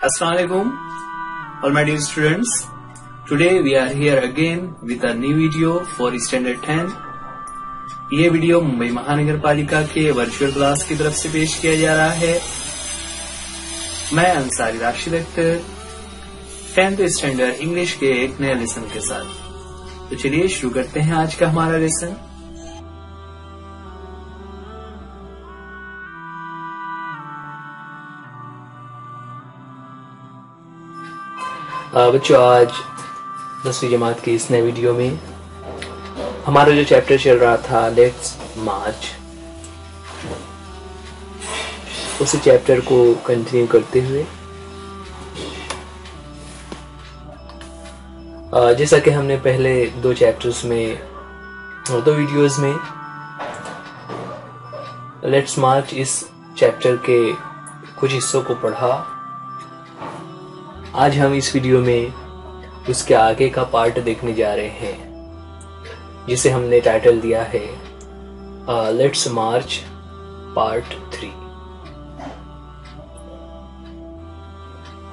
Assalamualaikum, all my dear students. Today we are here again with a new video for Standard 10. ये video Mumbai महानगर पालिका के virtual class की तरफ से पेश किया जा रहा है। मैं Ansari Rashid Akhtar 10th standard English के एक नए लेसन के साथ। तो चलिए शुरू करते हैं आज का हमारा लेसन। बच्चों, आज 10वीं जमात की इस नए वीडियो में हमारा जो चैप्टर चल रहा था लेट्स मार्च, उसी चैप्टर को कंटिन्यू करते हुए जैसा कि हमने पहले दो चैप्टर्स में और दो वीडियोस में लेट्स मार्च इस चैप्टर के कुछ हिस्सों को पढ़ा, आज हम इस वीडियो में उसके आगे का पार्ट देखने जा रहे हैं, जिसे हमने टाइटल दिया है लेट्स मार्च पार्ट 3।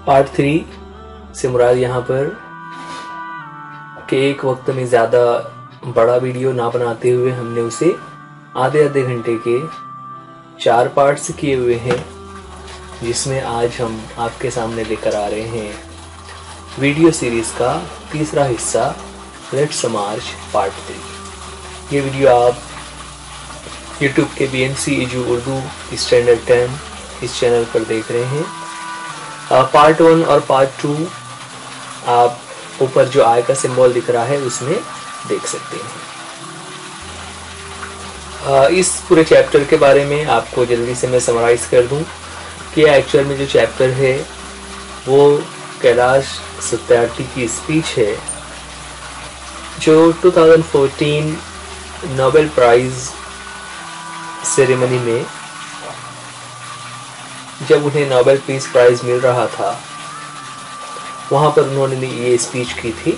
पार्ट 3 से मुराद यहाँ पर कि एक वक्त में ज्यादा बड़ा वीडियो ना बनाते हुए हमने उसे आधे आधे घंटे के 4 पार्ट्स किए हुए हैं, जिसमें आज हम आपके सामने लेकर आ रहे हैं वीडियो सीरीज का तीसरा हिस्सा लेट्स मार्च पार्ट 3। ये वीडियो आप YouTube के BNC EJU उर्दू स्टैंडर्ड 10 इस चैनल पर देख रहे हैं। पार्ट 1 और पार्ट 2 आप ऊपर जो आई का सिंबल दिख रहा है उसमें देख सकते हैं। इस पूरे चैप्टर के बारे में आपको जल्दी से मैं समराइज कर दूं कि एक्चुअल में जो चैप्टर है वो कैलाश सत्यार्थी की स्पीच है, जो 2014 नोबेल प्राइज सेरेमनी में जब उन्हें नोबेल पीस प्राइज मिल रहा था वहां पर उन्होंने ये स्पीच की थी,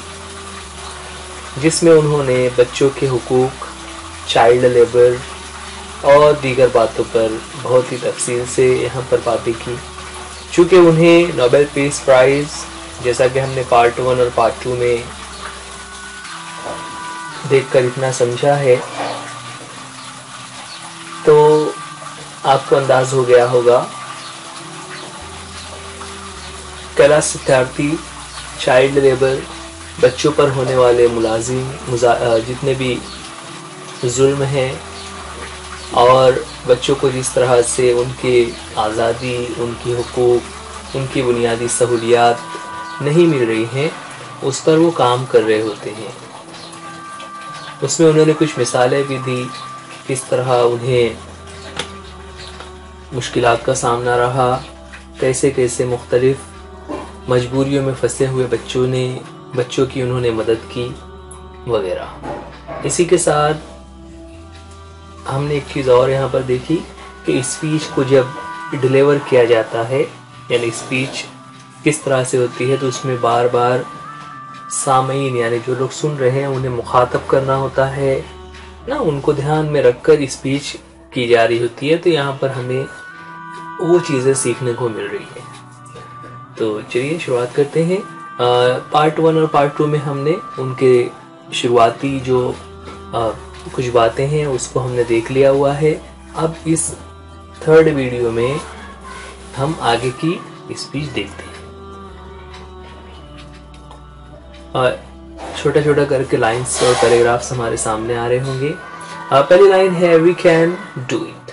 जिसमें उन्होंने बच्चों के हुकूक, चाइल्ड लेबर और दीगर बातों पर बहुत ही तफसील से यहाँ पर बातें की। चूँकि उन्हें नोबेल पीस प्राइज, जैसा कि हमने पार्ट 1 और पार्ट 2 में देखकर इतना समझा है, तो आपको अंदाज हो गया होगा कैलाश सत्यार्थी चाइल्ड लेबर, बच्चों पर होने वाले जितने भी जुल्म हैं और बच्चों को जिस तरह से उनकी आज़ादी, उनकी हुकूक, उनकी बुनियादी सहूलियात नहीं मिल रही हैं, उस पर वो काम कर रहे होते हैं। उसमें उन्होंने कुछ मिसालें भी दी, किस तरह उन्हें मुश्किलात का सामना रहा, कैसे कैसे मुख्तलिफ मजबूरियों में फंसे हुए बच्चों की उन्होंने मदद की वगैरह। इसी के साथ हमने एक चीज़ और यहाँ पर देखी कि स्पीच को जब डिलीवर किया जाता है, यानी स्पीच किस तरह से होती है, तो उसमें बार बार सामीन यानी जो लोग सुन रहे हैं उन्हें मुखातब करना होता है ना, उनको ध्यान में रखकर स्पीच की जा रही होती है। तो यहाँ पर हमें वो चीज़ें सीखने को मिल रही है। तो चलिए शुरुआत करते हैं। पार्ट 1 और पार्ट 2 में हमने उनके शुरुआती जो कुछ बातें हैं उसको हमने देख लिया हुआ है। अब इस थर्ड वीडियो में हम आगे की स्पीच देखते हैं। छोटा छोटा करके लाइंस और पैराग्राफ्स हमारे सामने आ रहे होंगे। पहली लाइन है वी कैन डू इट।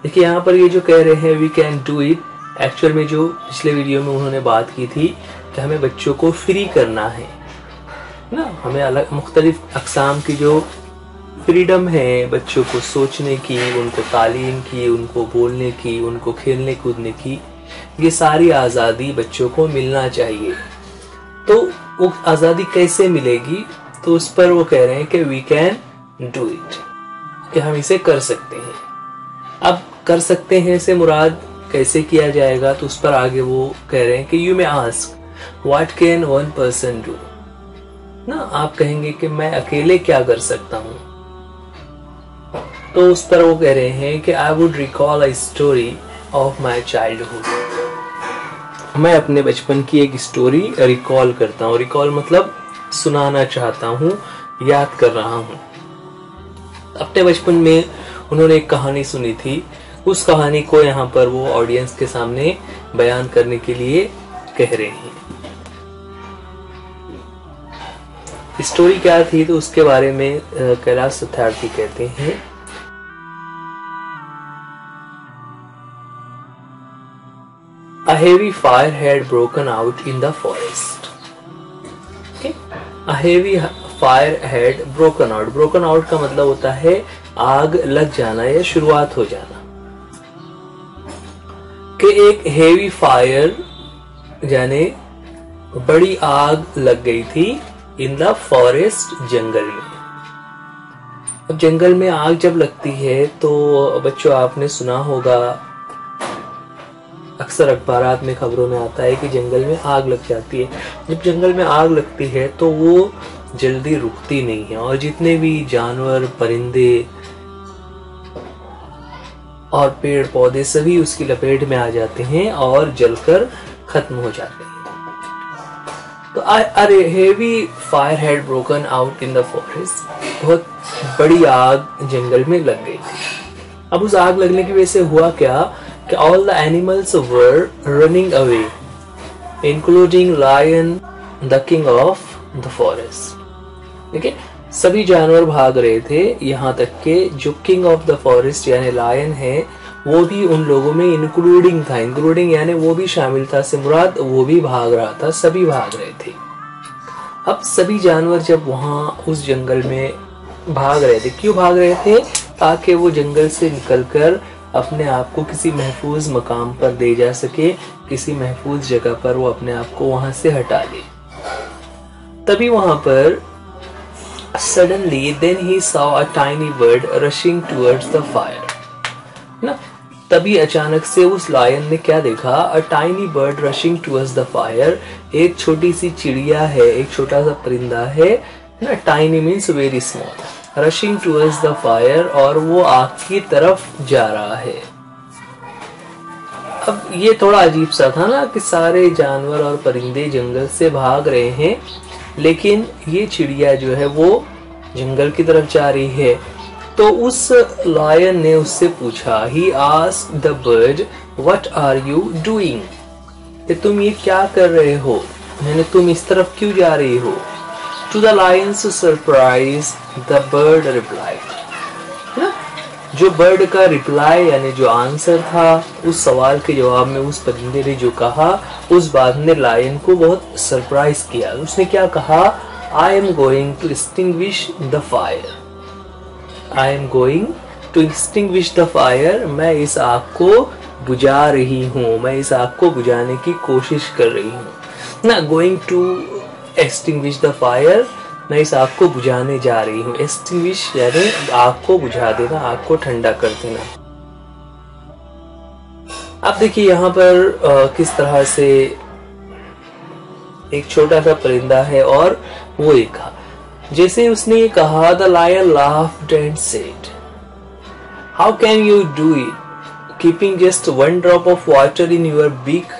देखिए यहाँ पर ये जो कह रहे हैं we can do it, actual में जो पिछले वीडियो में उन्होंने बात की थी कि हमें बच्चों को फ्री करना है ना, हमें अलग मुख्तलिफ अक़साम की जो फ्रीडम है बच्चों को सोचने की, उनको तालीम की, उनको बोलने की, उनको खेलने कूदने की, ये सारी आज़ादी बच्चों को मिलना चाहिए। तो वो आज़ादी कैसे मिलेगी, तो उस पर वो कह रहे हैं कि वी कैन डू इट, कि हम इसे कर सकते हैं। अब कर सकते हैं से मुराद कैसे किया जाएगा, तो उस पर आगे वो कह रहे हैं कि you may ask what can one person do ना, आप कहेंगे कि मैं अकेले क्या कर सकता हूँ, तो उस पर वो कह रहे हैं कि I would recall a story of my childhood. मैं अपने बचपन की एक स्टोरी रिकॉल करता हूँ। रिकॉल मतलब सुनाना चाहता हूँ, याद कर रहा हूँ। अपने बचपन में उन्होंने एक कहानी सुनी थी, उस कहानी को यहाँ पर वो ऑडियंस के सामने बयान करने के लिए कह रहे हैं। स्टोरी क्या थी तो उसके बारे में कैलाश सत्यार्थी कहते हैं, A heavy fire had broken out in the forest. Okay? A heavy fire had broken out. Broken out का मतलब होता है आग लग जाना या शुरुआत हो जाना। कि एक हेवी फायर यानी बड़ी आग लग गई थी इन द फॉरेस्ट, जंगल में। अब जंगल में आग जब लगती है तो बच्चों आपने सुना होगा, अक्सर अखबारात में खबरों में आता है कि जंगल में आग लग जाती है। जब जंगल में आग लगती है तो वो जल्दी रुकती नहीं है और जितने भी जानवर, परिंदे और पेड़ पौधे सभी उसकी लपेट में आ जाते हैं और जलकर खत्म हो जाते हैं। तो अरे heavy fire had broken out in the forest, बहुत बड़ी आग जंगल में लग गई थी। अब उस आग लगने की वजह से हुआ क्या कि all the animals were running away, including lion, the king of the forest. ठीक है, सभी जानवर भाग रहे थे, यहाँ तक के जो किंग ऑफ द फॉरेस्ट यानी लायन है वो भी उन लोगों में इंक्लूडिंग था। इंक्लूडिंग यानी वो भी शामिल था, से मुराद वो भी भाग रहा था, सभी भाग रहे थे। अब सभी जानवर जब वहां उस जंगल में भाग रहे थे, क्यों भाग रहे थे? ताकि वो जंगल से निकलकर अपने आप को किसी महफूज मकाम पर ले जा सके, किसी महफूज जगह पर वो अपने आप को वहां से हटा ले। तभी वहां पर suddenly then he saw a tiny bird rushing towards the fire ना। तभी अचानक से उस लायन ने क्या देखा? A tiny bird rushing towards the fire, एक छोटी सी चिड़िया है, एक छोटा सा परिंदा है ना। Tiny means very small, rushing towards the fire, और वो आग की तरफ जा रहा है। अब ये थोड़ा अजीब सा था ना कि सारे जानवर और परिंदे जंगल से भाग रहे हैं, लेकिन ये चिड़िया जो है वो जंगल की तरफ जा रही है। तो उस लायन ने उससे पूछा, he asked the bird what are you doing, कि तुम ये क्या कर रहे हो, यानी तुम इस तरफ क्यों जा रही हो? To the lion's surprise, the bird replied. ना, जो बर्ड का रिप्लाई यानी जो आंसर था उस सवाल के जवाब में उस परिंदे ने जो कहा, उस बात ने लायन को बहुत सरप्राइज किया। उसने क्या कहा? I am going to extinguish the fire. I am going to extinguish the fire. मैं इस आग को बुझा रही हूँ, मैं इस आग को बुझाने की कोशिश कर रही हूँ ना। Going to extinguish the fire, मैं इस आग को बुझाने जा रही हूँ। extinguish यानी आग को बुझा देना, आग को ठंडा कर देना। अब देखिए यहाँ पर किस तरह से एक छोटा सा परिंदा है और वो देखा, जैसे उसने ये कहा, the lion laughed and said, how can you do it keeping just one drop of water in your beak?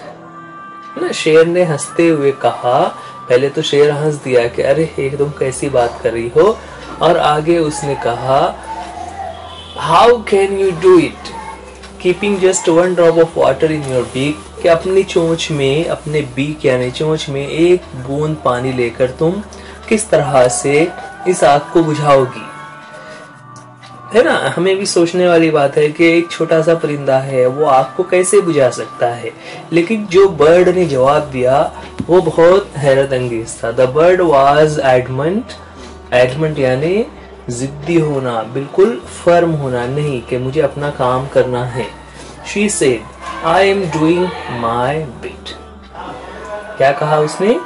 ना, शेर ने हंसते हुए कहा, पहले तो शेर हंस दिया कि अरे एकदम कैसी बात कर रही हो, और आगे उसने कहा, how can you do it keeping just one drop of water in your beak, कि अपनी चोंच में, अपने बीक यानी चोंच में एक बूंद पानी लेकर तुम किस तरह से इस आग को बुझाओगी। है ना, हमें भी सोचने वाली बात है कि एक छोटा सा परिंदा है, वो आग को कैसे बुझा सकता है। लेकिन जो बर्ड ने जवाब दिया वो बहुत हैरत अंगेज था। द बर्ड वॉज एडमंट, एडमंट यानी जिद्दी होना, बिल्कुल फर्म होना, नहीं कि मुझे अपना काम करना है। She said, I am doing my bit. क्या कहा उसने?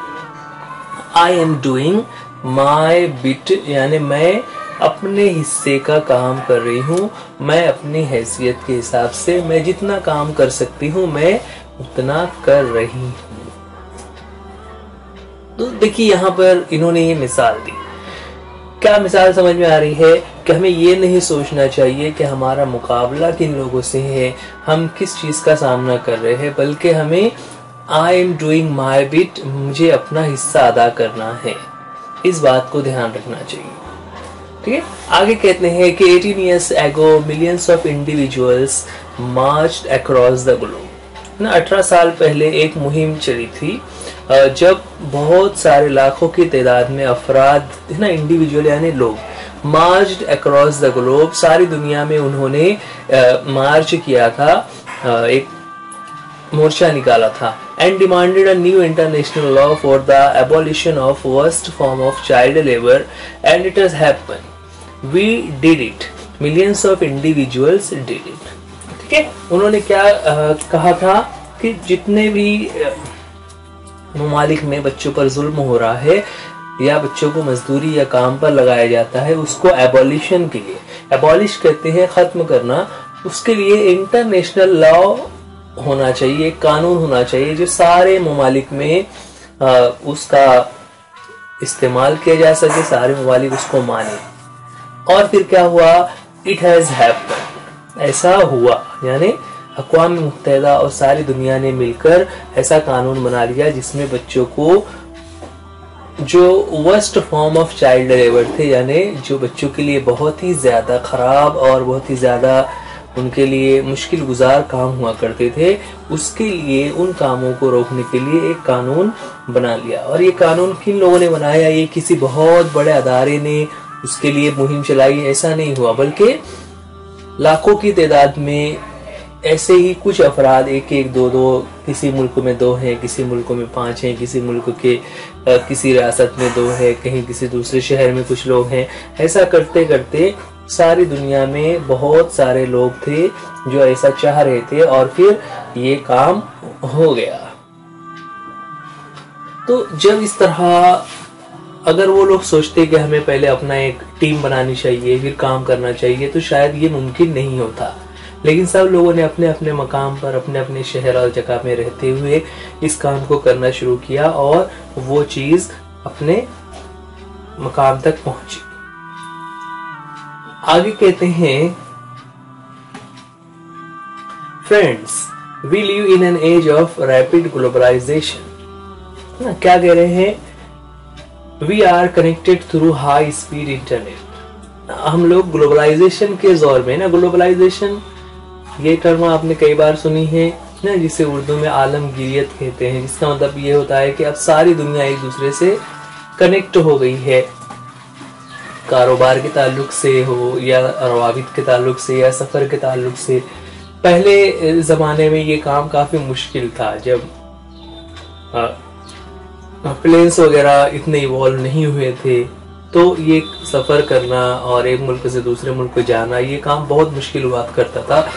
I am doing my bit, यानी मैं अपने हिस्से का काम कर रही हूँ। मैं अपनी हैसियत के हिसाब से मैं जितना काम कर सकती हूँ मैं उतना कर रही हूँ। तो देखिए यहाँ पर इन्होंने ये मिसाल दी। क्या मिसाल समझ में आ रही है कि हमें ये नहीं सोचना चाहिए कि हमारा मुकाबला किन लोगों से है, हम किस चीज का सामना कर रहे हैं, बल्कि हमें I am doing my bit, मुझे अपना हिस्सा अदा करना है। इस बात को ध्यान रखना चाहिए। ठीक है, आगे कहते हैं कि 18 years ago millions of individuals marched across the globe। ना 18 साल पहले एक मुहिम चली थी जब बहुत सारे लाखों की तादाद में अफराद है ना, इंडिविजुअल यानी लोग, मार्च्ड अक्रॉस द ग्लोब, सारी दुनिया में उन्होंने मार्च किया था, एक मोर्चा निकाला था, and demanded a new international law for the abolition of worst form of child labour, and it has happened, we did it, millions of individuals did it. ठीक है, उन्होंने क्या कहा था कि जितने भी ममालिक में बच्चों पर जुल्म हो रहा है या बच्चों को मजदूरी या काम पर लगाया जाता है, उसको एबॉलिशन के लिए, एबॉलिश कहते हैं खत्म करना, उसके लिए इंटरनेशनल लॉ होना चाहिए, कानून होना चाहिए जो सारे ममालिक में उसका इस्तेमाल किया जा सके, सारे ममालिक उसको माने। और फिर क्या हुआ, इट हैज हैपेंड, ऐसा हुआ, यानी अक़वाम मुत्तहिदा और सारी दुनिया ने मिलकर ऐसा कानून बना लिया जिसमें बच्चों को जो worst form of child labour थे, यानी जो बच्चों के लिए बहुत ही ज्यादा खराब और बहुत ही ज्यादा उनके लिए मुश्किल गुजार काम हुआ करते थे, उसके लिए उन कामों को रोकने के लिए एक कानून बना लिया। और ये कानून किन लोगों ने बनाया, ये किसी बहुत बड़े अदारे ने उसके लिए मुहिम चलाई, ऐसा नहीं हुआ, बल्कि लाखों की तादाद में ऐसे ही कुछ अफराद, एक एक दो दो, किसी मुल्क में 2 हैं, किसी मुल्क में 5 हैं, किसी मुल्क के किसी रियासत में 2 है, कहीं किसी दूसरे शहर में कुछ लोग हैं, ऐसा करते करते सारी दुनिया में बहुत सारे लोग थे जो ऐसा चाह रहे थे, और फिर ये काम हो गया। तो जब इस तरह अगर वो लोग सोचते कि हमें पहले अपना एक टीम बनानी चाहिए, फिर काम करना चाहिए, तो शायद ये मुमकिन नहीं होता। लेकिन सब लोगों ने अपने अपने मकाम पर, अपने अपने शहर और जगह में रहते हुए इस काम को करना शुरू किया और वो चीज अपने मकाम तक पहुंची। आगे कहते हैं, friends we live in an age of rapid globalisation. क्या कह रहे हैं, we are connected through high speed internet. हम लोग ग्लोबलाइजेशन के दौर में ना, ग्लोबलाइजेशन ये टर्म आपने कई बार सुनी है ना, जिसे उर्दू में आलमगीरियत कहते हैं, जिसका मतलब ये होता है कि अब सारी दुनिया एक दूसरे से कनेक्ट हो गई है, कारोबार के ताल्लुक से हो या रवाबित के ताल्लुक से या सफर के ताल्लुक से। पहले जमाने में ये काम काफी मुश्किल था, जब प्लेन्स वगैरह इतने इवॉल्व नहीं हुए थे, तो ये सफर करना और एक मुल्क से दूसरे मुल्क को जाना, ये काम बहुत मुश्किल हुआ करता था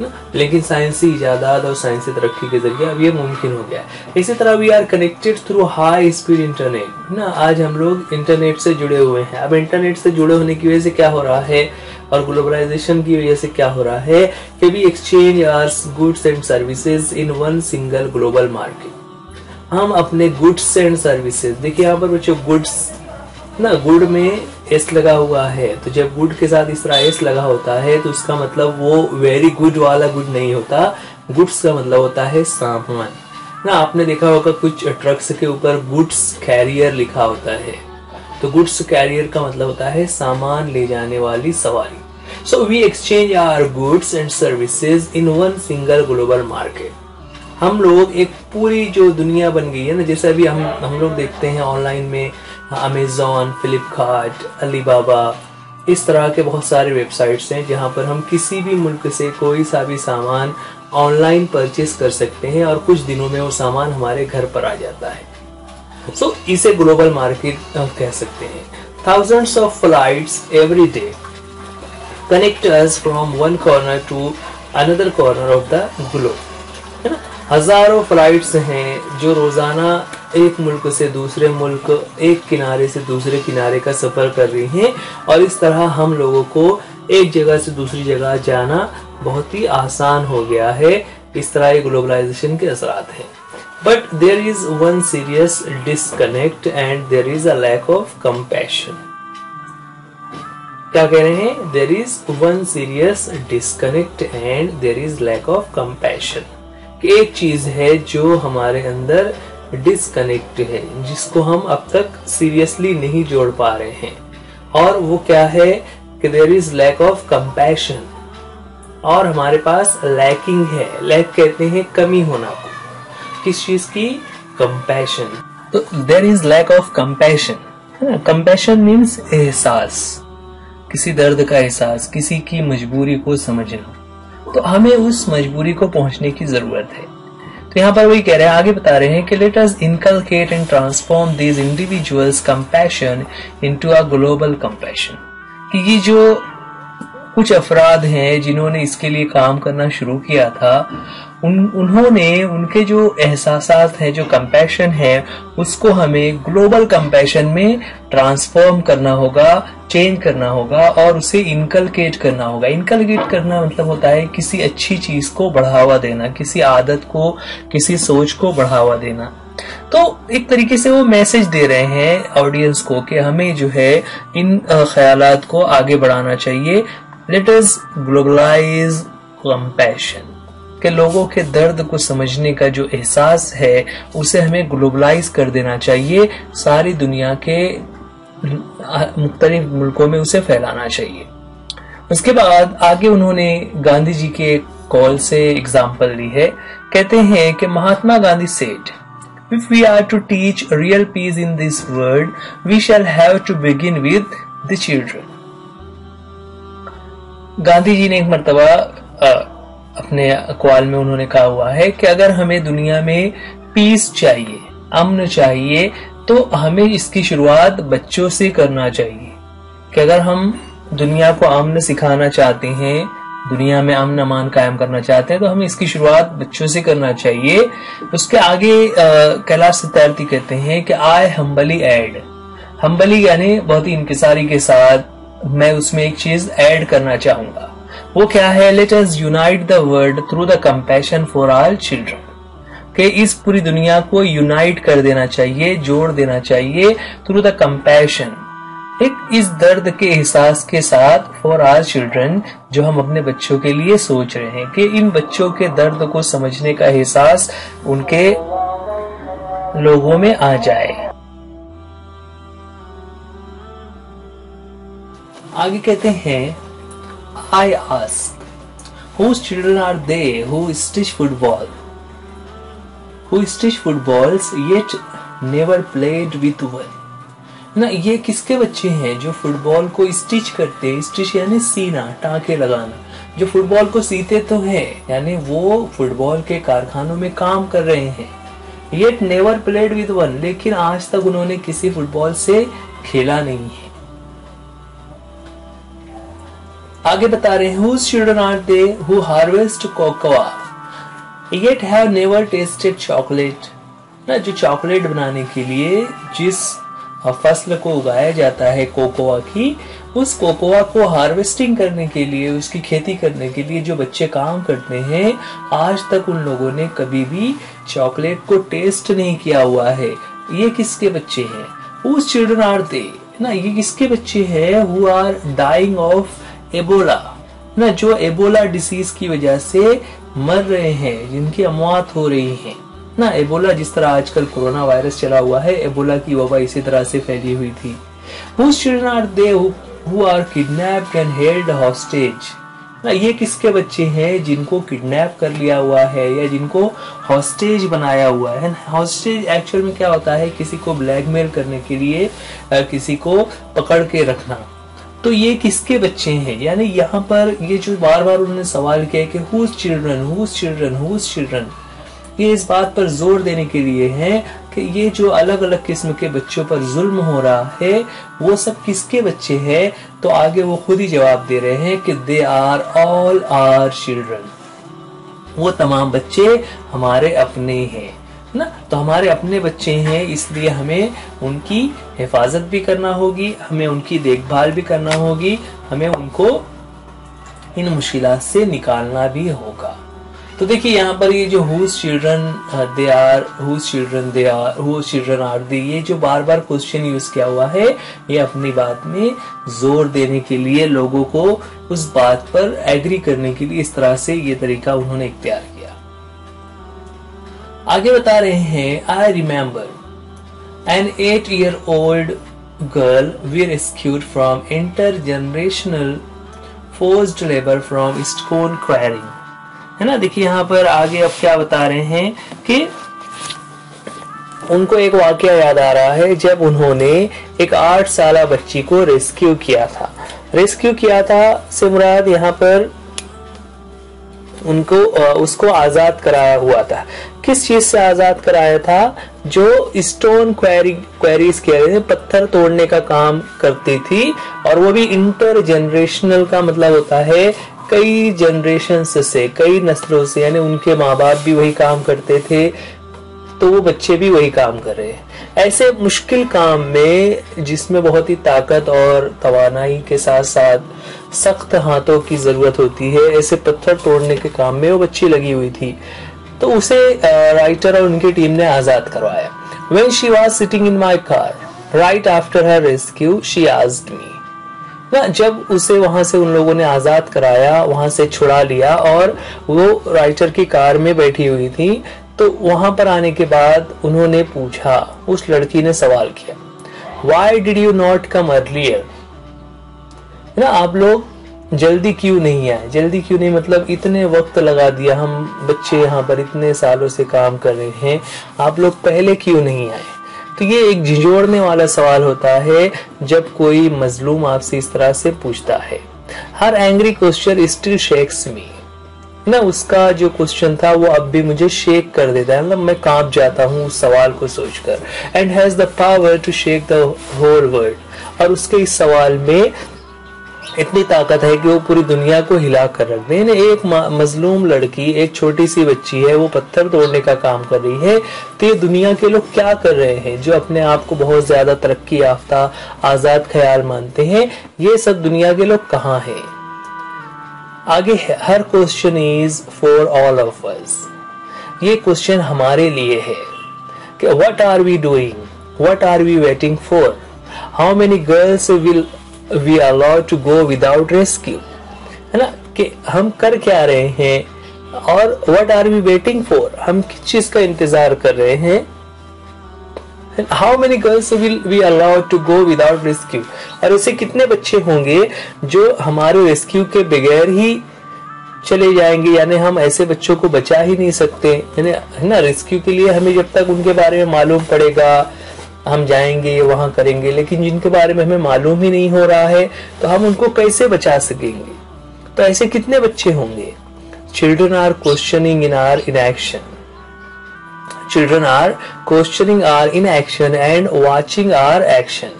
ना। लेकिन साइंसी इजादात और साइंसी तरक्की के जरिए अब ये मुमकिन हो गया। इसी तरह we are connected through high speed internet ना, आज हम लोग इंटरनेट से जुड़े हुए हैं। अब इंटरनेट से जुड़े होने की वजह से क्या हो रहा है और ग्लोबलाइजेशन की वजह से क्या हो रहा है कि we exchange our goods and services in one single global market. हम अपने गुड्स एंड सर्विसेज, देखिए यहाँ पर बच्चों गुड्स ना, गुड में एस लगा हुआ है, तो जब गुड के साथ इस तरह एस लगा होता है तो उसका मतलब वो वेरी गुड वाला गुड नहीं होता। गुड्स का मतलब होता है सामान ना। आपने देखा होगा कुछ ट्रक्स के ऊपर गुड्स कैरियर लिखा होता है, तो गुड्स कैरियर का मतलब होता है सामान ले जाने वाली सवारी। So we exchange our goods and services in one single global market. हम लोग एक पूरी जो दुनिया बन गई है ना, जैसे अभी हम लोग देखते हैं ऑनलाइन में अमेज़न, फ्लिपकार्ट, अलीबाबा, इस तरह के बहुत सारे वेबसाइट्स हैं जहां पर हम किसी भी मुल्क से कोई सा भी सामान ऑनलाइन परचेस कर सकते हैं और कुछ दिनों में वो सामान हमारे घर पर आ जाता है। सो इसे ग्लोबल मार्केट कह सकते हैं। Thousands of flights every day connect us from one corner to another corner of the globe, है ना। हजारों फ्लाइट्स हैं जो रोजाना एक मुल्क से दूसरे मुल्क, एक किनारे से दूसरे किनारे का सफर कर रही हैं, और इस तरह हम लोगों को एक जगह से दूसरी जगह जाना बहुत ही आसान हो गया है। इस तरह ये ग्लोबलाइजेशन के असरात हैं। But there is one serious disconnect and there is a lack of compassion. क्या कह रहे हैं, there is one serious disconnect and there is lack of compassion. कि एक चीज है जो हमारे अंदर डिस्कनेक्ट है, जिसको हम अब तक सीरियसली नहीं जोड़ पा रहे हैं, और वो क्या है कि there is lack of compassion, और हमारे पास लैकिंग है। लैक कहते हैं कमी होना को, किस चीज की? कंपैशन। तो there is lack of compassion. Compassion means एहसास, किसी दर्द का एहसास, किसी की मजबूरी को समझना। तो हमें उस मजबूरी को पहुंचने की जरूरत है। तो यहाँ पर वही कह रहे हैं, आगे बता रहे हैं कि let us inculcate and transform these individuals compassion into a global compassion. कि ये जो कुछ अफराद हैं जिन्होंने इसके लिए काम करना शुरू किया था, उन्होंने उनके जो एहसासात हैं, जो कंपैशन है, उसको हमें ग्लोबल कंपैशन में ट्रांसफॉर्म करना होगा, चेंज करना होगा, और उसे इनकलकेट करना होगा। इनकलकेट करना मतलब होता है किसी अच्छी चीज को बढ़ावा देना, किसी आदत को, किसी सोच को बढ़ावा देना। तो एक तरीके से वो मैसेज दे रहे हैं ऑडियंस को कि हमें जो है इन ख्यालात को आगे बढ़ाना चाहिए। लेट अस ग्लोबलाइज कंपैशन, कि लोगों के दर्द को समझने का जो एहसास है उसे हमें ग्लोबलाइज कर देना चाहिए, सारी दुनिया के मुख्तलिफ मुल्कों में उसे फैलाना चाहिए। उसके बाद आगे उन्होंने गांधी जी के कॉल से एग्जाम्पल ली है। कहते हैं कि Mahatma Gandhi said, If we are to teach real peace in this world, we shall have to begin with the children. Gandhi ji ने एक मर्तबा अपने अक़वाल में उन्होंने कहा हुआ है कि अगर हमें दुनिया में पीस चाहिए, अमन चाहिए, तो हमें इसकी शुरुआत बच्चों से करना चाहिए। कि अगर हम दुनिया को अमन सिखाना चाहते हैं, दुनिया में अमन अमान कायम करना चाहते हैं, तो हमें इसकी शुरुआत बच्चों से करना चाहिए। उसके आगे कैलाश सत्यार्थी कहते हैं कि आई हम्बली ऐड, हम्बली यानी बहुत ही इंकिसारी के साथ मैं उसमें एक चीज ऐड करना चाहूंगा। वो क्या है? Let us unite the world through the compassion for all children, कि इस पूरी दुनिया को यूनाइट कर देना चाहिए, जोड़ देना चाहिए थ्रू द कंपैशन, एक इस दर्द के एहसास के साथ फॉर आवर चिल्ड्रन, जो हम अपने बच्चों के लिए सोच रहे हैं, कि इन बच्चों के दर्द को समझने का एहसास उनके लोगों में आ जाए। आगे कहते हैं, I ask whose children are they who stitch football, who stitch footballs yet never played with one। ना ये किसके बच्चे हैं जो फुटबॉल को स्टिच करते हैं? स्टिच यानी सीना, टांके लगाना। जो फुटबॉल को सीते तो हैं, यानी वो फुटबॉल के कारखानों में काम कर रहे हैं। Yet never played with one, लेकिन आज तक उन्होंने किसी फुटबॉल से खेला नहीं है। आगे बता रहे हैं, whose children are they who harvest cocoa yet have never tasted chocolate। ना जो चॉकलेट बनाने के लिए जिस फसल को उगाया जाता है कोकोआ की, उस कोकोआ को हार्वेस्टिंग करने के लिए, उसकी खेती करने के लिए जो बच्चे काम करते हैं, आज तक उन लोगों ने कभी भी चॉकलेट को टेस्ट नहीं किया हुआ है। ये किसके बच्चे हैं? whose children are they, ना ये किसके बच्चे हैं? who are dying of Ebola, ना जो एबोला डिसीज की वजह से मर रहे हैं, जिनकी अमवात हो रही है। ना एबोला जिस तरह आजकल कोरोना वायरस चला हुआ है, एबोला की वबा इसी तरह से फैली हुई थी। Whose children are they who are kidnapped and held hostage, ना ये किसके बच्चे हैं जिनको किडनैप कर लिया हुआ है या जिनको हॉस्टेज बनाया हुआ है। हॉस्टेज एक्चुअल में क्या होता है? किसी को ब्लैकमेल करने के लिए किसी को पकड़ के रखना। तो ये किसके बच्चे हैं? यानी यहाँ पर ये जो बार बार उन्होंने सवाल किया कि whose children, whose children, whose children, ये इस बात पर जोर देने के लिए है कि ये जो अलग अलग किस्म के बच्चों पर जुल्म हो रहा है वो सब किसके बच्चे हैं? तो आगे वो खुद ही जवाब दे रहे हैं कि they are all our children, वो तमाम बच्चे हमारे अपने हैं ना। तो हमारे अपने बच्चे हैं, इसलिए हमें उनकी हिफाजत भी करना होगी, हमें उनकी देखभाल भी करना होगी, हमें उनको इन मुश्किलात से निकालना भी होगा। तो देखिए यहाँ पर ये जो whose children they are, whose children they are, whose children are they, ये जो बार बार क्वेश्चन यूज किया हुआ है, ये अपनी बात में जोर देने के लिए, लोगों को उस बात पर एग्री करने के लिए इस तरह से ये तरीका उन्होंने इख्तियार किया। आगे बता रहे हैं, I remember an 8-year-old girl we rescued from intergenerational forced labour from stone quarrying, है ना। देखिए यहाँ पर आगे अब क्या बता रहे हैं कि उनको एक वाकया याद आ रहा है जब उन्होंने एक 8 साल बच्ची को रेस्क्यू किया था। रेस्क्यू किया था से मुराद यहाँ पर उनको उसको आजाद कराया हुआ था। किस चीज से आजाद कराया था? जो स्टोन क्वेरीज किया गया, पत्थर तोड़ने का काम करती थी, और वो भी इंटर जनरेशनल का मतलब होता है कई जनरेशन से, कई नस्लों से, यानी उनके माँ बाप भी वही काम करते थे तो वो बच्चे भी वही काम कर रहे हैं। ऐसे मुश्किल काम में जिसमें बहुत ही ताकत और तवानाई के साथ साथ सख्त हाथों की जरूरत होती है, ऐसे पत्थर तोड़ने के काम में वो बच्ची लगी हुई थी। तो उसे राइटर और उनकी टीम ने आजाद करवाया। When she was sitting in my car right after her rescue, she asked me, ना जब उसे वहां से उन लोगों ने आजाद कराया, वहां से छुड़ा लिया और वो राइटर की कार में बैठी हुई थी, तो वहां पर आने के बाद उन्होंने पूछा, उस लड़की ने सवाल किया, Why did you not come earlier? ना आप लोग जल्दी क्यों नहीं आए? जल्दी क्यों नहीं मतलब इतने वक्त लगा दिया, हम बच्चे यहाँ पर इतने सालों से काम कर रहे हैं, आप लोग पहले क्यों नहीं आए? तो ये एक झिझोड़ने वाला सवाल होता है जब कोई मजलूम आपसे इस तरह से पूछता है। हर एंग्री क्वेश्चन स्टिल शेक्स मी, ना उसका जो क्वेश्चन था वो अब भी मुझे शेक कर देता है, मतलब मैं कांप जाता हूँ उस सवाल को सोचकर। And has the power to shake the whole world, और उसके इस सवाल में इतनी ताकत है कि वो पूरी दुनिया को हिला कर रख दे। एक मजलूम लड़की, एक छोटी सी बच्ची है, वो पत्थर तोड़ने का काम कर रही है, तो ये दुनिया के लोग क्या कर रहे हैं जो अपने आप को बहुत ज्यादा तरक्की याफ्ता आजाद ख्याल मानते हैं, ये सब दुनिया के लोग कहाँ हैं? आगे हर question is for all of us, ये क्वेश्चन हमारे लिए है कि what are we doing, what are we waiting for, how many girls will we allow to go without rescue, है ना, कि हम कर क्या रहे हैं और what are we waiting for, हम किस चीज का इंतजार कर रहे हैं। How many girls will we allow to go without rescue, और ऐसे कितने बच्चे होंगे जो हमारे रेस्क्यू के बगैर ही चले जाएंगे, यानी हम ऐसे बच्चों को बचा ही नहीं सकते, है ना। रेस्क्यू के लिए हमें जब तक उनके बारे में मालूम पड़ेगा हम जाएंगे वहां करेंगे, लेकिन जिनके बारे में हमें मालूम ही नहीं हो रहा है तो हम उनको कैसे बचा सकेंगे? तो ऐसे कितने बच्चे होंगे? Children are questioning in our inaction, children are questioning our inaction and watching our action,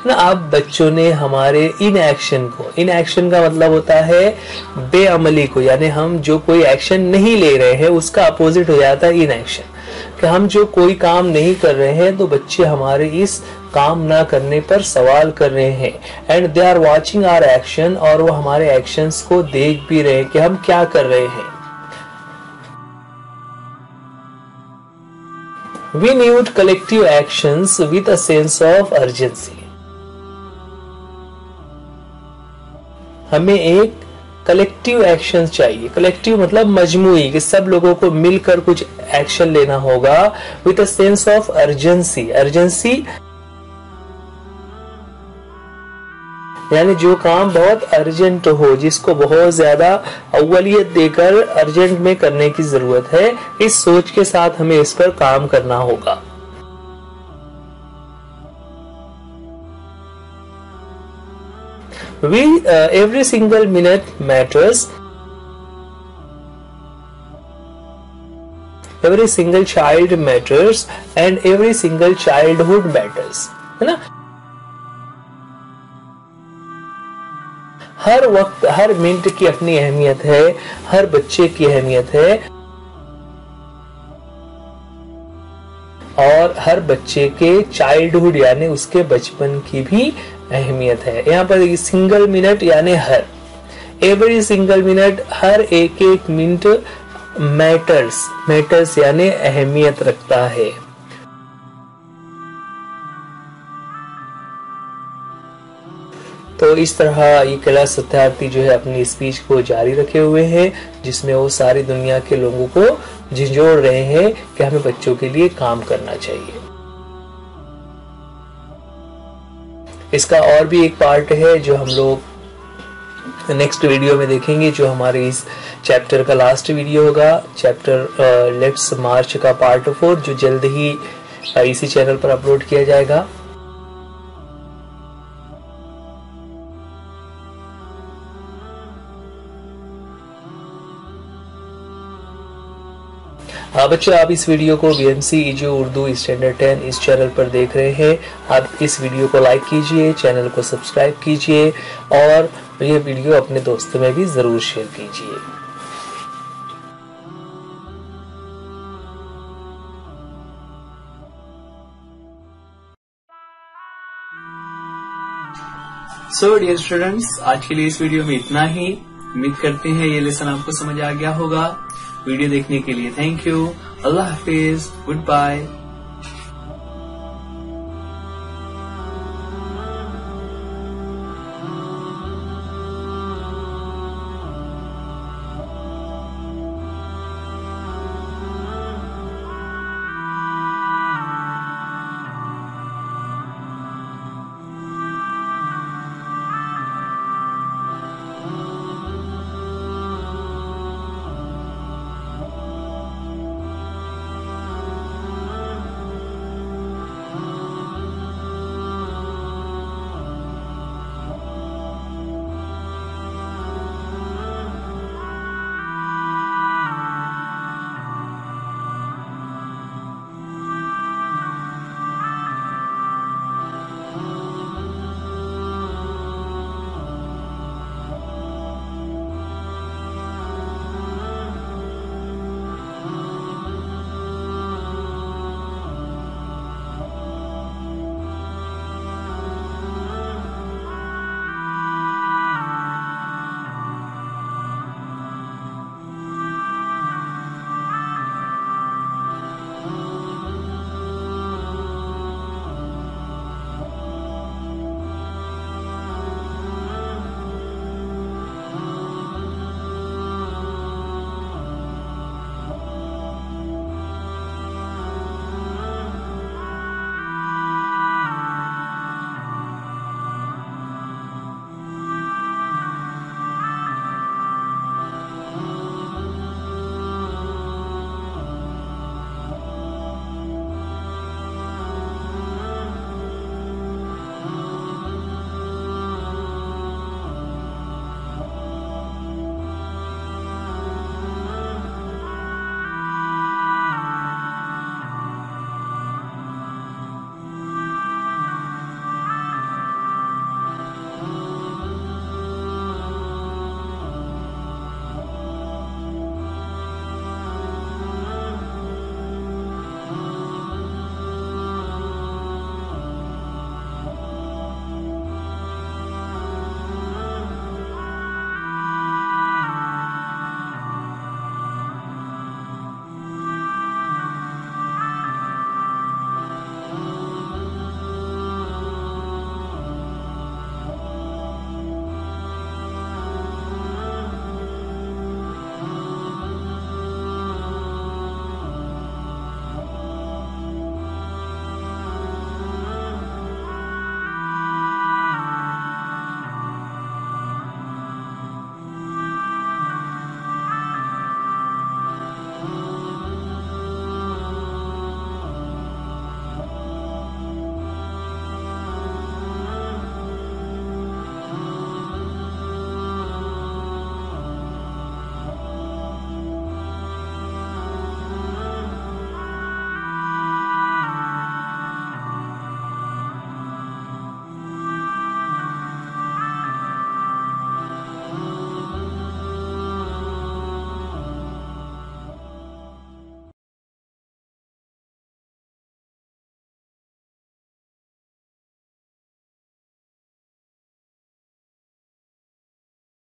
ना। अब बच्चों ने हमारे इनएक्शन को, इनएक्शन का मतलब होता है बेअमली को, यानी हम जो कोई एक्शन नहीं ले रहे हैं उसका अपोजिट हो जाता है इनएक्शन, कि हम जो कोई काम नहीं कर रहे हैं तो बच्चे हमारे इस काम ना करने पर सवाल कर रहे हैं। And they are watching our action, और वो हमारे एक्शंस को देख भी रहे हैं कि हम क्या कर रहे हैं। We need collective actions with a sense of urgency. हमें एक कलेक्टिव एक्शन चाहिए। कलेक्टिव मतलब मजमूई, कि सब लोगों को मिलकर कुछ एक्शन लेना होगा with a sense of urgency. Urgency यानी जो काम बहुत अर्जेंट हो, जिसको बहुत ज्यादा अव्वलियत देकर अर्जेंट में करने की जरूरत है, इस सोच के साथ हमें इस पर काम करना होगा। Every single minute matters. Every single child matters and every single childhood matters, है ना। हर वक्त, हर मिनट की अपनी अहमियत है, हर बच्चे की अहमियत है, और हर बच्चे के चाइल्डहुड यानी उसके बचपन की भी अहमियत है। यहाँ पर सिंगल मिनट यानी हर, एवरी सिंगल मिनट, हर एक एक मिनट मैटर्स, मैटर्स यानी अहमियत रखता है। तो इस तरह ये कैलाश सत्यार्थी जो है अपनी स्पीच को जारी रखे हुए हैं। जिसमें वो सारी दुनिया के लोगों को झिझोड़ रहे हैं कि हमें बच्चों के लिए काम करना चाहिए। इसका और भी एक पार्ट है जो हम लोग नेक्स्ट वीडियो में देखेंगे, जो हमारे इस चैप्टर का लास्ट वीडियो होगा, चैप्टर लेट्स मार्च का पार्ट 4, जो जल्द ही इसी चैनल पर अपलोड किया जाएगा। बच्चों, आप इस वीडियो को BMC EJU उर्दू स्टैंडर्ड 10 इस चैनल पर देख रहे हैं। आप इस वीडियो को लाइक कीजिए, चैनल को सब्सक्राइब कीजिए और यह वीडियो अपने दोस्तों में भी जरूर शेयर कीजिए। सो डियर स्टूडेंट्स, आज के लिए इस वीडियो में इतना ही। उम्मीद करते हैं ये लेसन आपको समझ आ गया होगा। वीडियो देखने के लिए थैंक यू। अल्लाह हाफिज, गुड बाय।